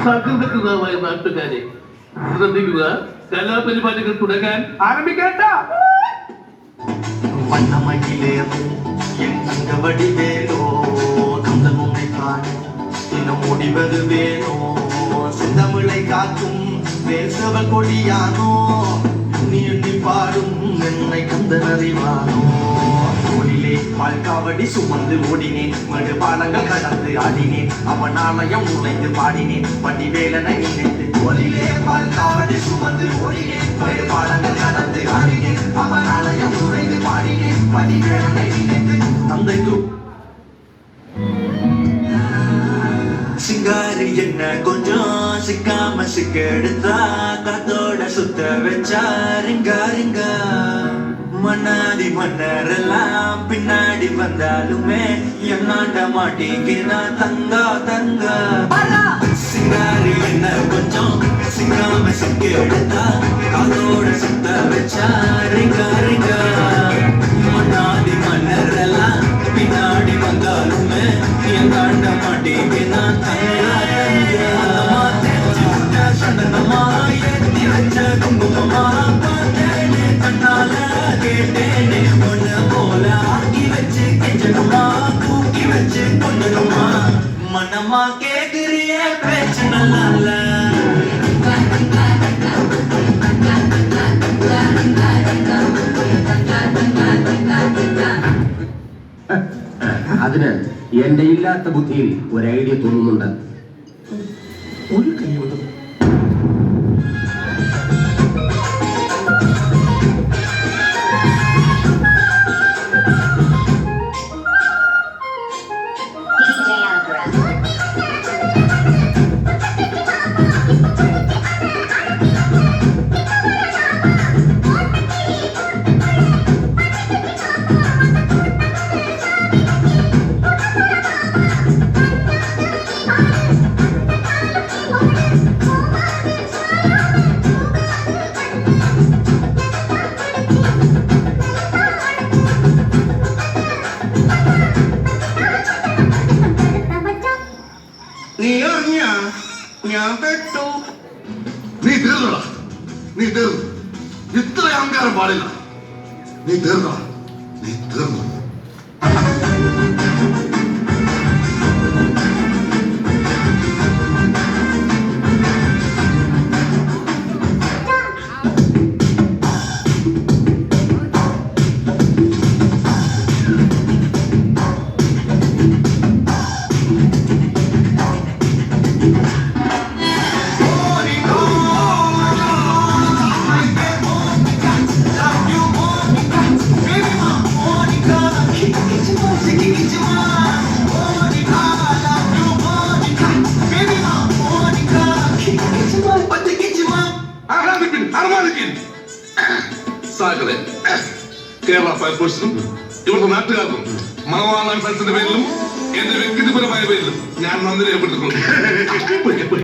സകൃതകൃതമായ നാട്ടുകാരെ ശ്രദ്ധിക്കുക, കലാപരിപാടികൾ തുടങ്ങാൻ ആരംഭിക്കേണ്ട. வண்ணமயிலேனோ என் தங்கவடிவேலோ கந்தன் உன்னை காண இன்னும் முடிவது வேணோ செந்தமிழை காக்கும் வேசவ கொடியானோ எண்ணி எண்ணி பாடும் என்னை கந்தன் அறிவானோ தோளிலே பால்காவடி சுமந்து ஓடினேன் மடு பாலங்கள் கடந்து ஆடினேன் அவன் ஆலயம் நுழைந்து பாடினேன் வடிவேலனை நினைத்து தோளிலே பால்காவடி சுமந்து ஓடினேன் மடு பாலங்கள் கடந்து ஆடினேன் அவன் ஆலயம் நுழைந்து பாடினேன் வடிவேலனை நினைத்து தந்தைக்கு சிங்காரி என்ன கொஞ்சம் சிக்காம சிக்கெடுத்தா காத்தோட சுத்த வச்சா ரிங்கா ரிங்கா மன்னாதி மன்னரெல்லாம் பின்னாடி வந்தாலுமே என்னாண்ட மாட்டேங்கினா தங்கா தங்கா சிங்காரி என்ன கொஞ்சம் சிக்காம சிக்கெடுத்தா காத்தோட சுத்த வச்சா ரிங்கா ரிங்கா மன்னாதி மன்னரெல்லாம் பின்னாடி வந்தாலுமே என்னாண்ட மாட்டேங்கினா தங்கா தங்கா சந்தனமா ஏத்தி வச்ச குங்குமமா பார்த்தேனே கண்ணால கேட்டேனே பொண்ணு போல ஆக்கி வச்சு கெஞ்சணுமா தூக்கி வச்சு கொண்டணுமா மனமா கேக்குறிய பேச்சு நல்லா അതിന് എന്റെ ഇല്ലാത്ത ബുദ്ധിയിൽ ഒരു ഐഡിയ തോന്നുന്നുണ്ട്. ഒരു കൈവതം നീ അറിഞ്ഞ ഞാൻ പെട്ടു. നീ തീർന്നടാ, നീ തീർന്നു. ഇത്ര അഹങ്കാരം പാടില്ല. നീ തീർന്നടാ, നീ തീർന്നു. സാഗറെ കേരള ഫയർഫോഴ്സിനും ഇവിടുത്തെ നാട്ടുകാർക്കും മണവാളൻ ഫയർസിന്റെ പേരിലും എന്റെ വ്യക്തിപരമായ പേരിലും ഞാൻ നന്ദി രേഖപ്പെടുത്തുന്നു.